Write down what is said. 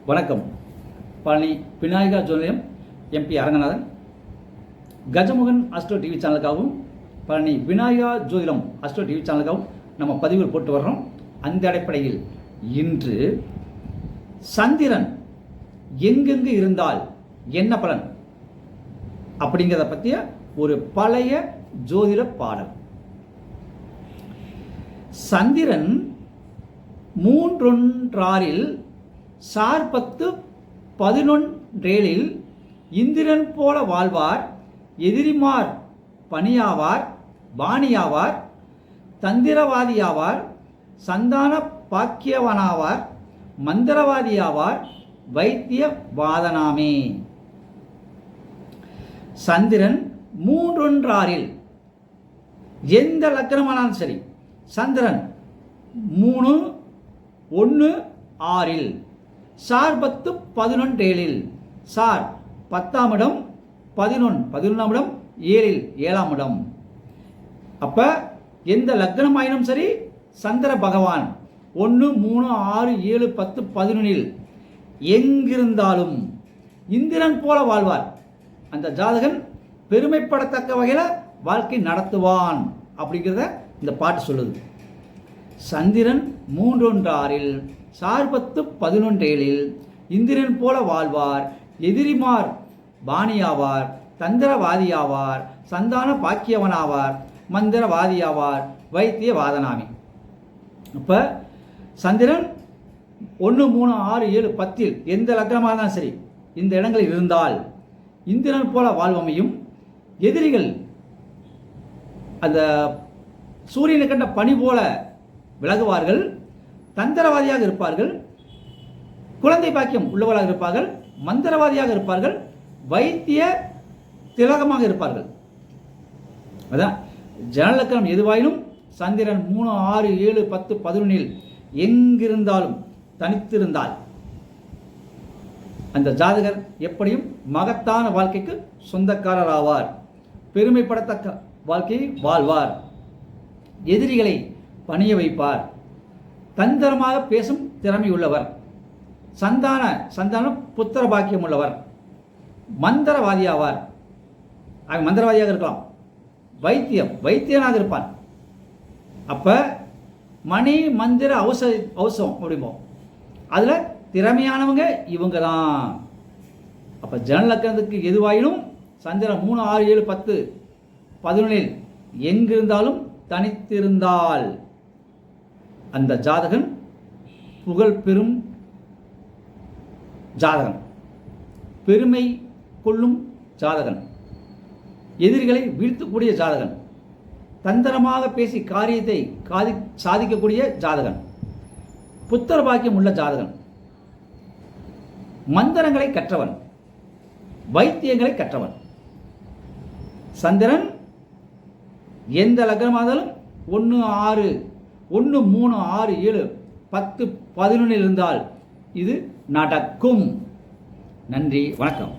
வணக்கம். பழனி விநாயகா ஜோதிடம் MP Aranganathan. Gajamukhan Astro TV சேனலுக்காகவும் பழனி விநாயகா ஜோதிடம் அஸ்ட்ரோ டிவி சேனலுக்காகவும் நம்ம பதிவுகள் போட்டு வர்றோம். அந்த அடிப்படையில் இன்று சந்திரன் எங்கெங்கு இருந்தால் என்ன பலன் அப்படிங்கிறத பற்றிய ஒரு பழைய ஜோதிட பாடல். சந்திரன் 3:1 சார் 10:11 இந்திரன் போல வாழ்வார், எதிரிமார் பணியாவார், பாணியாவார், தந்திரவாதியாவார், சந்தான பாக்கியவனாவார், மந்திரவாதியாவார், வைத்திய வாதனாமே. சந்திரன் 3:1 எந்த லக்னமானாலும் சரி, சந்திரன் 3:1 சார் 10:11 சார் 10ஆம் இடம், 11ஆம் இடம், 7ஆம் இடம். அப்ப எந்த லக்னமாயினும் சரி, சந்திர பகவான் 1, 3, 6, 7, 10, 11 எங்கிருந்தாலும் இந்திரன் போல வாழ்வார். அந்த ஜாதகன் பெருமைப்படத்தக்க வகையில் வாழ்க்கை நடத்துவான் அப்படிங்கிறத இந்த பாட்டு சொல்லுது. சந்திரன் 3:1 சார் 10:11 இந்திரன் போல வாழ்வார், எதிரிமார் பாணியாவார், தந்திரவாதியாவார், சந்தான பாக்கியவனாவார், மந்திரவாதியாவார், வைத்திய வாதனாமி. இப்போ சந்திரன் 1, 3, 6, 7, 10 எந்த லக்னமாக தான் சரி, இந்த இடங்களில் இருந்தால் இந்திரன் போல வாழ்வமையும், எதிரிகள் அந்த சூரியனை கண்ட பனி போல விலகுவார்கள், தந்திரவாதியாக இருப்பார்கள், குழந்தை பாக்கியம் உள்ளவர்களாக இருப்பார்கள், மந்திரவாதியாக இருப்பார்கள், வைத்திய திலகமாக இருப்பார்கள். அதான் ஜனலக்கணம் எதுவாயினும் சந்திரன் 3, 6, 7, 10, 11 எங்கிருந்தாலும் தனித்திருந்தால் அந்த ஜாதகர் எப்படியும் மகத்தான வாழ்க்கைக்கு சொந்தக்காரர் ஆவார், பெருமைப்படத்தக்க வாழ்க்கையை வாழ்வார், எதிரிகளை பணிய வைப்பார், தந்திரமாக பேசும் திறமை உள்ளவர், சந்தான புத்திர பாக்கியம் உள்ளவர், மந்திரவாதியாவார். மந்திரவாதியாக இருக்கலாம், வைத்தியனாக இருப்பான். அப்ப மணி மந்திர அவசரம் அப்படிம்போம், அதுல திறமையானவங்க இவங்க தான். அப்ப ஜனலக்கணத்துக்கு எதுவாயினும் சந்திரன் 3, 6, 7, 10, 11 எங்கிருந்தாலும் தனித்திருந்தால் அந்த ஜாதகன் புகழ் பெறும் ஜாதகன், பெருமை கொள்ளும் ஜாதகன், எதிரிகளை வீழ்த்தக்கூடிய ஜாதகன், தந்திரமாக பேசி காரியத்தை சாதிக்கக்கூடிய ஜாதகன், புத்திர பாக்கியம் உள்ள ஜாதகன், மந்திரங்களை கற்றவன், வைத்தியங்களை கற்றவன். சந்திரன் எந்த லக்னமானாலும் 1, 3, 6, 7, 10, 11 இருந்தால் இது நடக்கும். நன்றி, வணக்கம்.